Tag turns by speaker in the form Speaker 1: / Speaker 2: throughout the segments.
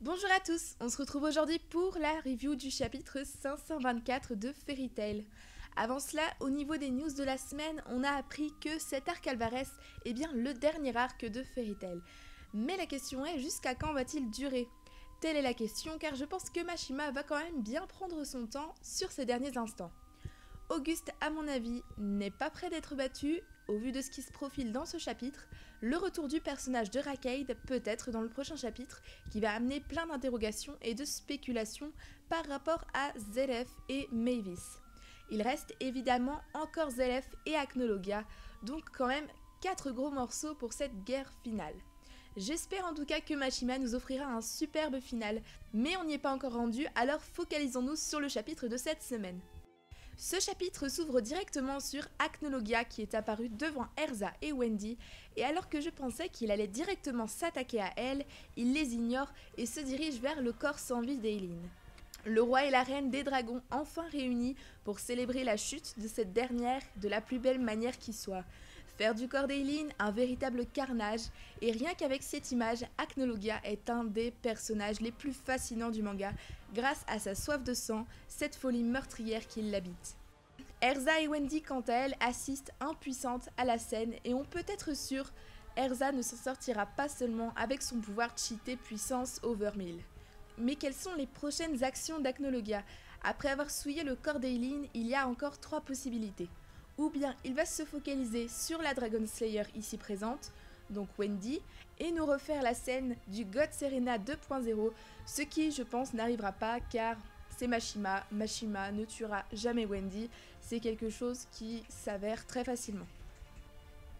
Speaker 1: Bonjour à tous, on se retrouve aujourd'hui pour la review du chapitre 524 de Fairy Tail. Avant cela, au niveau des news de la semaine, on a appris que cet arc Alvarez est bien le dernier arc de Fairy Tail. Mais la question est, jusqu'à quand va-t-il durer? Telle est la question, car je pense que Mashima va quand même bien prendre son temps sur ces derniers instants. Auguste, à mon avis, n'est pas prêt d'être battu, au vu de ce qui se profile dans ce chapitre. Le retour du personnage de Rakaid peut être dans le prochain chapitre, qui va amener plein d'interrogations et de spéculations par rapport à Zelef et Mavis. Il reste évidemment encore Zelef et Acnologia, donc quand même 4 gros morceaux pour cette guerre finale. J'espère en tout cas que Mashima nous offrira un superbe final, mais on n'y est pas encore rendu, alors focalisons-nous sur le chapitre de cette semaine. Ce chapitre s'ouvre directement sur Acnologia qui est apparu devant Erza et Wendy, et alors que je pensais qu'il allait directement s'attaquer à elle, il les ignore et se dirige vers le corps sans vie d'Eileen. Le roi et la reine des dragons enfin réunis pour célébrer la chute de cette dernière de la plus belle manière qui soit. Faire du corps d'Eileen un véritable carnage, et rien qu'avec cette image, Acnologia est un des personnages les plus fascinants du manga, grâce à sa soif de sang, cette folie meurtrière qui l'habite. Erza et Wendy, quant à elles, assistent impuissantes à la scène, et on peut être sûr, Erza ne s'en sortira pas seulement avec son pouvoir cheaté puissance over 1000. Mais quelles sont les prochaines actions d'Acnologia? Après avoir souillé le corps d'Eileen, il y a encore 3 possibilités. Ou bien il va se focaliser sur la Dragon Slayer ici présente, donc Wendy, et nous refaire la scène du God Serena 2.0, ce qui je pense n'arrivera pas car c'est Mashima, Mashima ne tuera jamais Wendy, c'est quelque chose qui s'avère très facilement.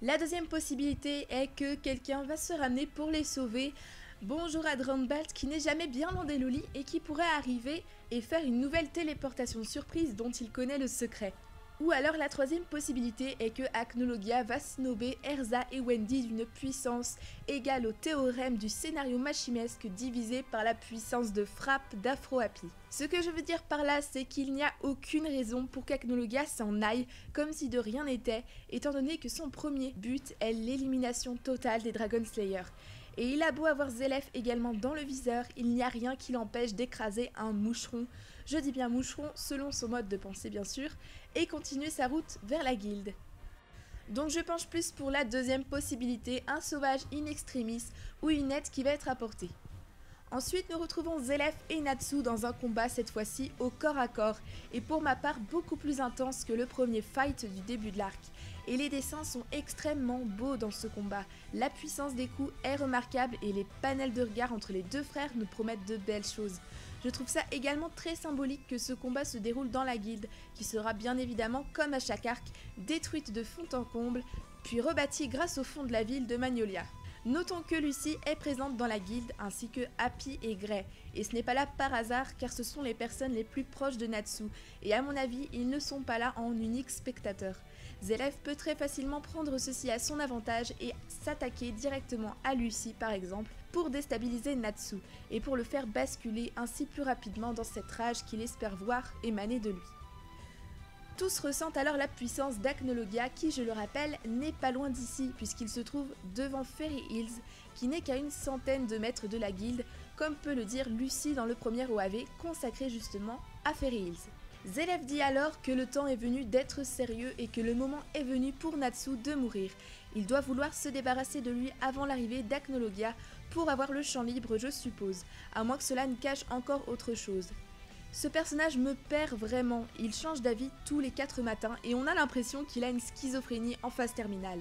Speaker 1: La deuxième possibilité est que quelqu'un va se ramener pour les sauver. Bonjour à Drownbelt qui n'est jamais bien loin des lolis et qui pourrait arriver et faire une nouvelle téléportation surprise dont il connaît le secret. Ou alors la troisième possibilité est que Acnologia va snober Erza et Wendy d'une puissance égale au théorème du scénario machimesque divisé par la puissance de frappe d'Afro Happy. Ce que je veux dire par là, c'est qu'il n'y a aucune raison pour qu'Acnologia s'en aille comme si de rien n'était, étant donné que son premier but est l'élimination totale des Dragon Slayer. Et il a beau avoir Zelef également dans le viseur, il n'y a rien qui l'empêche d'écraser un moucheron, je dis bien moucheron selon son mode de pensée bien sûr, et continuer sa route vers la guilde. Donc je penche plus pour la deuxième possibilité, un sauvage in extremis ou une aide qui va être apportée. Ensuite, nous retrouvons Zelef et Natsu dans un combat cette fois-ci au corps à corps, et pour ma part beaucoup plus intense que le premier fight du début de l'arc. Et les dessins sont extrêmement beaux dans ce combat, la puissance des coups est remarquable et les panels de regard entre les deux frères nous promettent de belles choses. Je trouve ça également très symbolique que ce combat se déroule dans la guilde, qui sera bien évidemment, comme à chaque arc, détruite de fond en comble, puis rebâtie grâce au fond de la ville de Magnolia. Notons que Lucy est présente dans la guilde ainsi que Happy et Gray, et ce n'est pas là par hasard car ce sont les personnes les plus proches de Natsu, et à mon avis ils ne sont pas là en unique spectateur. Zelef peut très facilement prendre ceci à son avantage et s'attaquer directement à Lucy par exemple pour déstabiliser Natsu, et pour le faire basculer ainsi plus rapidement dans cette rage qu'il espère voir émaner de lui. Tous ressentent alors la puissance d'Acnologia qui, je le rappelle, n'est pas loin d'ici puisqu'il se trouve devant Fairy Hills qui n'est qu'à une centaine de mètres de la guilde, comme peut le dire Lucy dans le premier OAV consacré justement à Fairy Hills. Zelef dit alors que le temps est venu d'être sérieux et que le moment est venu pour Natsu de mourir. Il doit vouloir se débarrasser de lui avant l'arrivée d'Acnologia pour avoir le champ libre je suppose, à moins que cela ne cache encore autre chose. Ce personnage me perd vraiment, il change d'avis tous les 4 matins et on a l'impression qu'il a une schizophrénie en phase terminale.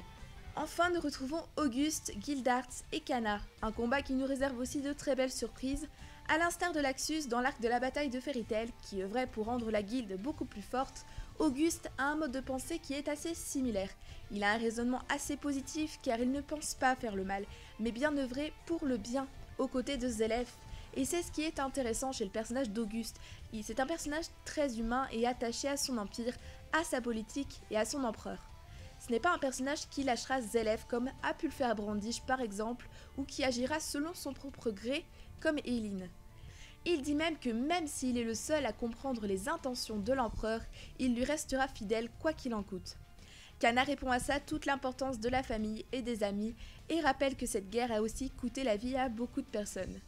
Speaker 1: Enfin, nous retrouvons Auguste, Gildarts et Kana, un combat qui nous réserve aussi de très belles surprises, à l'instar de Laxus dans l'arc de la bataille de Fairy Tail, qui œuvrait pour rendre la guilde beaucoup plus forte. Auguste a un mode de pensée qui est assez similaire. Il a un raisonnement assez positif car il ne pense pas faire le mal, mais bien œuvrer pour le bien, aux côtés de Zelef. Et c'est ce qui est intéressant chez le personnage d'Auguste. C'est un personnage très humain et attaché à son empire, à sa politique et à son empereur. Ce n'est pas un personnage qui lâchera Zelef comme a pu le faire Brandish par exemple, ou qui agira selon son propre gré comme Eileen. Il dit même que même s'il est le seul à comprendre les intentions de l'empereur, il lui restera fidèle quoi qu'il en coûte. Kana répond à ça toute l'importance de la famille et des amis, et rappelle que cette guerre a aussi coûté la vie à beaucoup de personnes.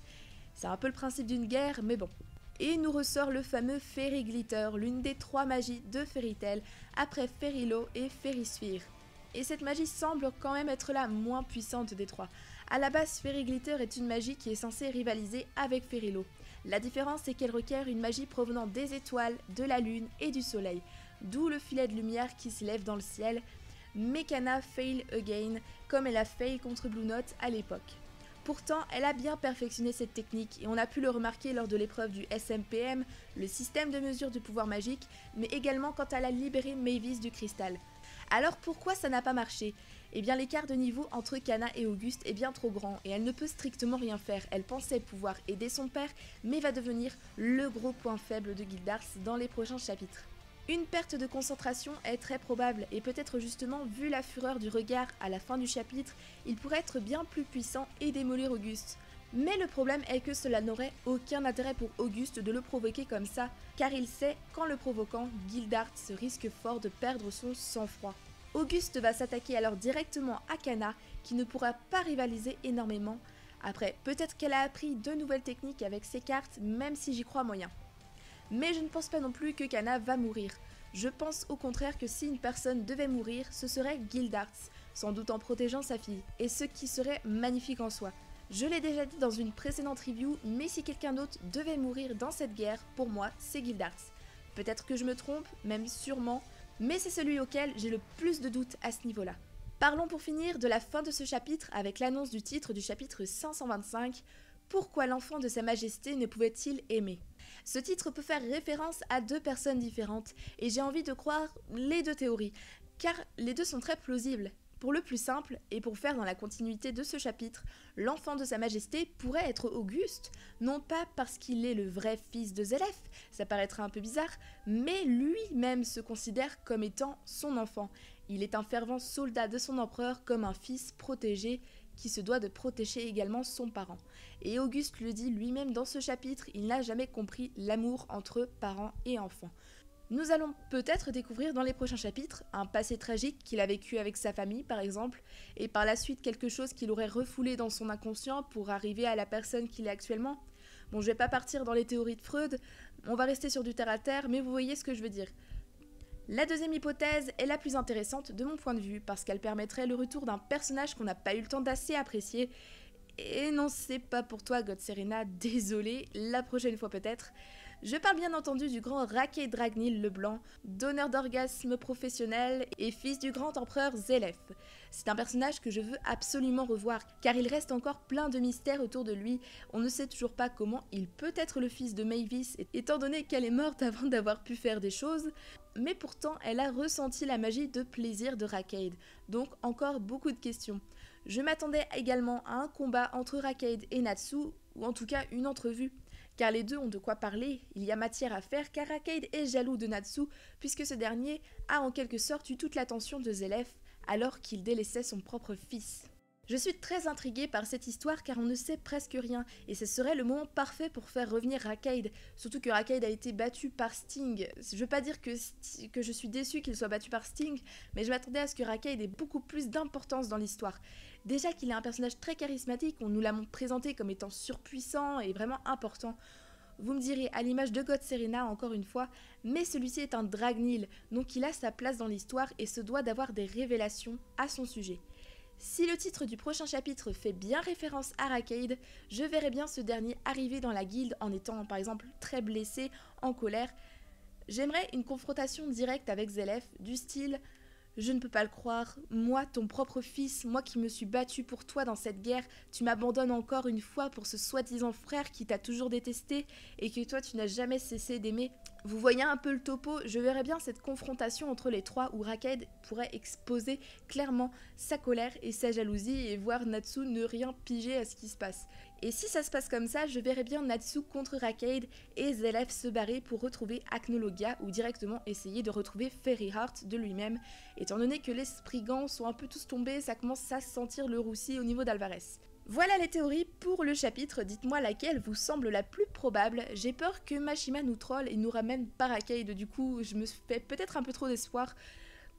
Speaker 1: C'est un peu le principe d'une guerre, mais bon. Et nous ressort le fameux Fairy Glitter, l'une des 3 magies de Fairy Tail, après Fairylock et Fairy Sphere. Et cette magie semble quand même être la moins puissante des 3. A la base, Fairy Glitter est une magie qui est censée rivaliser avec Fairylock. La différence c'est qu'elle requiert une magie provenant des étoiles, de la lune et du soleil, d'où le filet de lumière qui se lève dans le ciel. Mais Kana fail again, comme elle a fail contre Blue Note à l'époque. Pourtant, elle a bien perfectionné cette technique et on a pu le remarquer lors de l'épreuve du SMPM, le système de mesure du pouvoir magique, mais également quand elle a libéré Mavis du cristal. Alors pourquoi ça n'a pas marché? Eh bien l'écart de niveau entre Kana et Auguste est bien trop grand et elle ne peut strictement rien faire. Elle pensait pouvoir aider son père, mais va devenir le gros point faible de Gildars dans les prochains chapitres. Une perte de concentration est très probable et peut-être justement vu la fureur du regard à la fin du chapitre, il pourrait être bien plus puissant et démolir Auguste. Mais le problème est que cela n'aurait aucun intérêt pour Auguste de le provoquer comme ça, car il sait qu'en le provoquant, Gildars risque fort de perdre son sang-froid. Auguste va s'attaquer alors directement à Kana, qui ne pourra pas rivaliser énormément. Après, peut-être qu'elle a appris de nouvelles techniques avec ses cartes, même si j'y crois moyen. Mais je ne pense pas non plus que Kana va mourir. Je pense au contraire que si une personne devait mourir, ce serait Gildars, sans doute en protégeant sa fille, et ce qui serait magnifique en soi. Je l'ai déjà dit dans une précédente review, mais si quelqu'un d'autre devait mourir dans cette guerre, pour moi, c'est Gildars. Peut-être que je me trompe, même sûrement, mais c'est celui auquel j'ai le plus de doutes à ce niveau-là. Parlons pour finir de la fin de ce chapitre avec l'annonce du titre du chapitre 525, « Pourquoi l'enfant de Sa Majesté ne pouvait-il aimer ?» Ce titre peut faire référence à 2 personnes différentes, et j'ai envie de croire les 2 théories, car les 2 sont très plausibles. Pour le plus simple, et pour faire dans la continuité de ce chapitre, l'enfant de Sa Majesté pourrait être Auguste, non pas parce qu'il est le vrai fils de Zélef, ça paraîtrait un peu bizarre, mais lui-même se considère comme étant son enfant. Il est un fervent soldat de son empereur comme un fils protégé qui se doit de protéger également son parent. Et Auguste le dit lui-même dans ce chapitre, il n'a jamais compris l'amour entre parents et enfants. Nous allons peut-être découvrir dans les prochains chapitres un passé tragique qu'il a vécu avec sa famille par exemple, et par la suite quelque chose qu'il aurait refoulé dans son inconscient pour arriver à la personne qu'il est actuellement. Bon, je vais pas partir dans les théories de Freud, on va rester sur du terre-à-terre, mais vous voyez ce que je veux dire. La deuxième hypothèse est la plus intéressante de mon point de vue, parce qu'elle permettrait le retour d'un personnage qu'on n'a pas eu le temps d'assez apprécier. Et non, c'est pas pour toi, God Serena, désolé, la prochaine fois peut-être. Je parle bien entendu du grand Rakei Dragneel le Blanc, donneur d'orgasme professionnel et fils du grand empereur Zélef. C'est un personnage que je veux absolument revoir, car il reste encore plein de mystères autour de lui. On ne sait toujours pas comment il peut être le fils de Mavis, étant donné qu'elle est morte avant d'avoir pu faire des choses, mais pourtant elle a ressenti la magie de plaisir de Rakei, donc encore beaucoup de questions. Je m'attendais également à un combat entre Rakei et Natsu, ou en tout cas une entrevue. Car les 2 ont de quoi parler, il y a matière à faire car Rakei est jaloux de Natsu puisque ce dernier a en quelque sorte eu toute l'attention de Zélef alors qu'il délaissait son propre fils. Je suis très intriguée par cette histoire car on ne sait presque rien et ce serait le moment parfait pour faire revenir Rakei, surtout que Rakei a été battu par Sting. Je veux pas dire que je suis déçue qu'il soit battu par Sting, mais je m'attendais à ce que Rakei ait beaucoup plus d'importance dans l'histoire. Déjà qu'il est un personnage très charismatique, on nous l'a présenté comme étant surpuissant et vraiment important. Vous me direz, à l'image de God Serena encore une fois, mais celui-ci est un Dragneel, donc il a sa place dans l'histoire et se doit d'avoir des révélations à son sujet. Si le titre du prochain chapitre fait bien référence à Rakei, je verrai bien ce dernier arriver dans la guilde en étant par exemple très blessé, en colère. J'aimerais une confrontation directe avec Zélef, du style « Je ne peux pas le croire, moi, ton propre fils, moi qui me suis battu pour toi dans cette guerre, tu m'abandonnes encore une fois pour ce soi-disant frère qui t'a toujours détesté et que toi tu n'as jamais cessé d'aimer. » Vous voyez un peu le topo, je verrais bien cette confrontation entre les 3 où Rakei pourrait exposer clairement sa colère et sa jalousie et voir Natsu ne rien piger à ce qui se passe. Et si ça se passe comme ça, je verrais bien Natsu contre Rakei et Zélef se barrer pour retrouver Acnologia ou directement essayer de retrouver Fairy Heart de lui-même. Étant donné que les Spriggans sont un peu tous tombés, ça commence à sentir le roussi au niveau d'Alvarez. Voilà les théories pour le chapitre, dites-moi laquelle vous semble la plus probable. J'ai peur que Mashima nous troll et nous ramène par Rakei, du coup je me fais peut-être un peu trop d'espoir,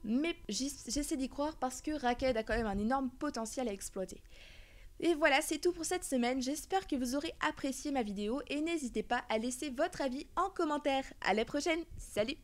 Speaker 1: mais j'essaie d'y croire parce que Rakei a quand même un énorme potentiel à exploiter. Et voilà, c'est tout pour cette semaine, j'espère que vous aurez apprécié ma vidéo et n'hésitez pas à laisser votre avis en commentaire. À la prochaine, salut!